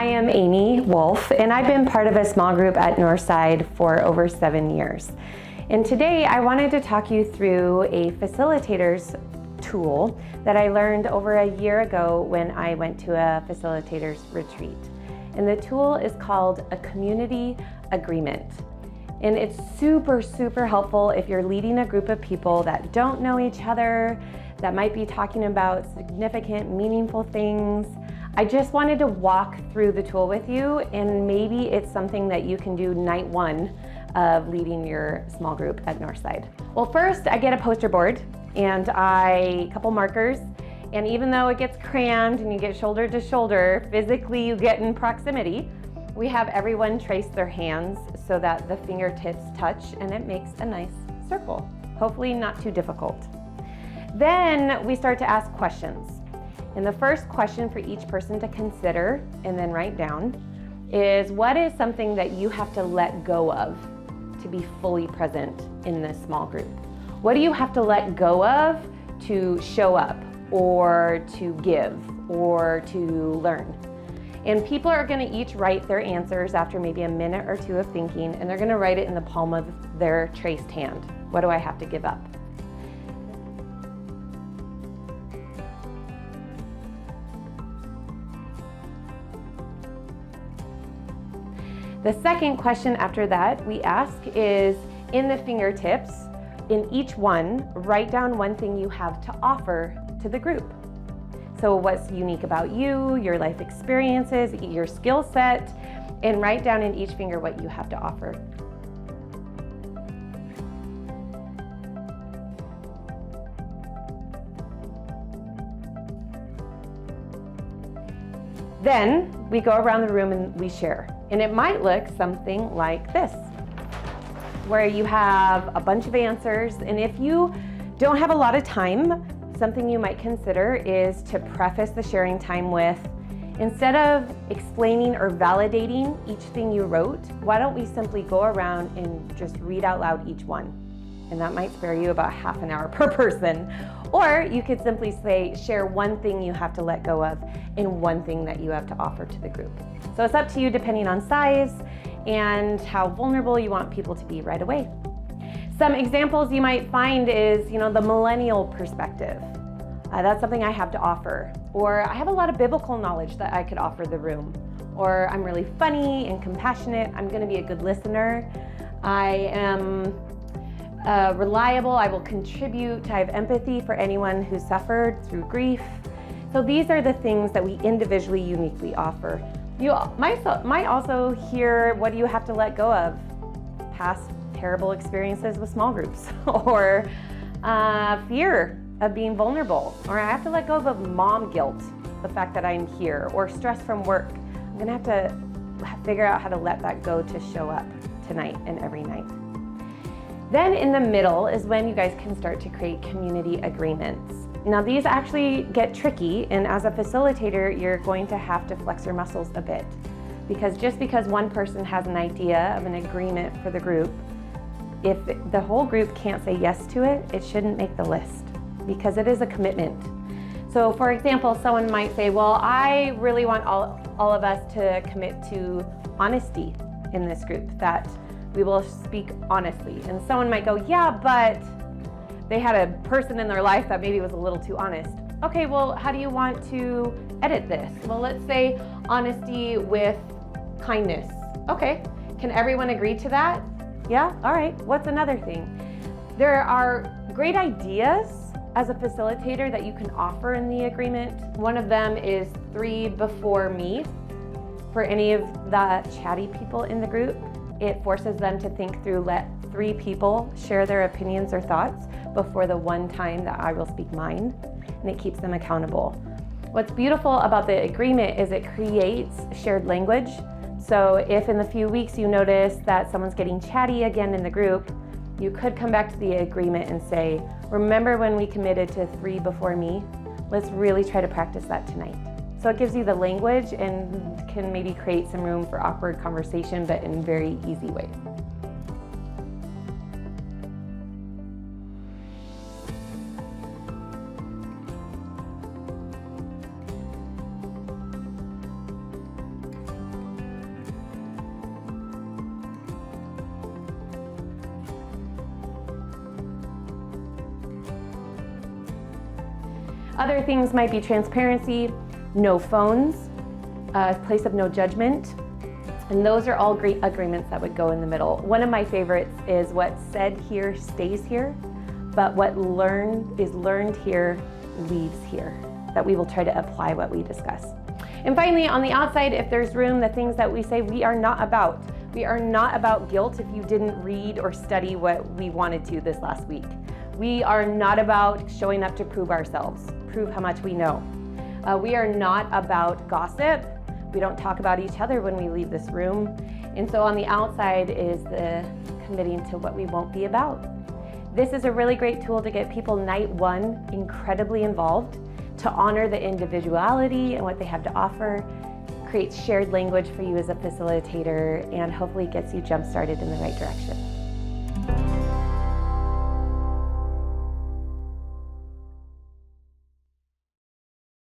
I am Amy Wolf, and I've been part of a small group at Northside for over 7 years. And today I wanted to talk you through a facilitator's tool that I learned over a year ago when I went to a facilitator's retreat. And the tool is called a community agreement. And it's super helpful if you're leading a group of people that don't know each other, that might be talking about significant, meaningful things. I just wanted to walk through the tool with you, and maybe it's something that you can do night one of leading your small group at Northside. Well, first I get a poster board and a couple markers, and even though it gets crammed and you get shoulder to shoulder, physically you get in proximity, we have everyone trace their hands so that the fingertips touch and it makes a nice circle. Hopefully not too difficult. Then we start to ask questions. And the first question for each person to consider and then write down is, what is something that you have to let go of to be fully present in this small group? What do you have to let go of to show up or to give or to learn? And people are going to each write their answers after maybe a minute or two of thinking, and they're going to write it in the palm of their traced hand. What do I have to give up? The second question after that we ask is, in the fingertips, in each one, write down one thing you have to offer to the group. So what's unique about you, your life experiences, your skill set, and write down in each finger what you have to offer. Then we go around the room and we share. And it might look something like this, where you have a bunch of answers. And if you don't have a lot of time, something you might consider is to preface the sharing time with, instead of explaining or validating each thing you wrote, why don't we simply go around and just read out loud each one? And that might spare you about half an hour per person. Or you could simply say, share one thing you have to let go of and one thing that you have to offer to the group. So it's up to you depending on size and how vulnerable you want people to be right away. Some examples you might find is, the millennial perspective. That's something I have to offer. Or I have a lot of biblical knowledge that I could offer the room. Or I'm really funny and compassionate. I'm going to be a good listener. I am reliable. I will contribute. I have empathy for anyone who suffered through grief. So these are the things that we individually uniquely offer. You might also hear, what do you have to let go of? Past terrible experiences with small groups, or fear of being vulnerable, or I have to let go of mom guilt, the fact that I'm here, or stress from work. I'm gonna have to figure out how to let that go to show up tonight and every night. Then in the middle is when you guys can start to create community agreements. Now these actually get tricky, and as a facilitator, you're going to have to flex your muscles a bit, because just because one person has an idea of an agreement for the group, if the whole group can't say yes to it, it shouldn't make the list, because it is a commitment. So for example, someone might say, well, I really want all of us to commit to honesty in this group, that we will speak honestly. And someone might go, yeah, but they had a person in their life that maybe was a little too honest. Okay, well, how do you want to edit this? Well, let's say honesty with kindness. Okay, can everyone agree to that? Yeah, all right, what's another thing? There are great ideas as a facilitator that you can offer in the agreement. One of them is 3 before me. For any of the chatty people in the group, it forces them to think through, let 3 people share their opinions or thoughts before the one time that I will speak mine, and it keeps them accountable. What's beautiful about the agreement is it creates shared language. So if in the few weeks you notice that someone's getting chatty again in the group, you could come back to the agreement and say, remember when we committed to 3 before me? Let's really try to practice that tonight. So it gives you the language and can maybe create some room for awkward conversation, but in very easy ways. Other things might be transparency, no phones, a place of no judgment, and those are all great agreements that would go in the middle. One of my favorites is what's said here stays here, but what is learned here leaves here, that we will try to apply what we discuss. And finally, on the outside, if there's room, the things that we say we are not about. We are not about guilt if you didn't read or study what we wanted to this last week. We are not about showing up to prove ourselves, prove how much we know. We are not about gossip. We don't talk about each other when we leave this room. And so on the outside is the committing to what we won't be about. This is a really great tool to get people night one incredibly involved, to honor the individuality and what they have to offer, creates shared language for you as a facilitator, and hopefully gets you jump started in the right direction.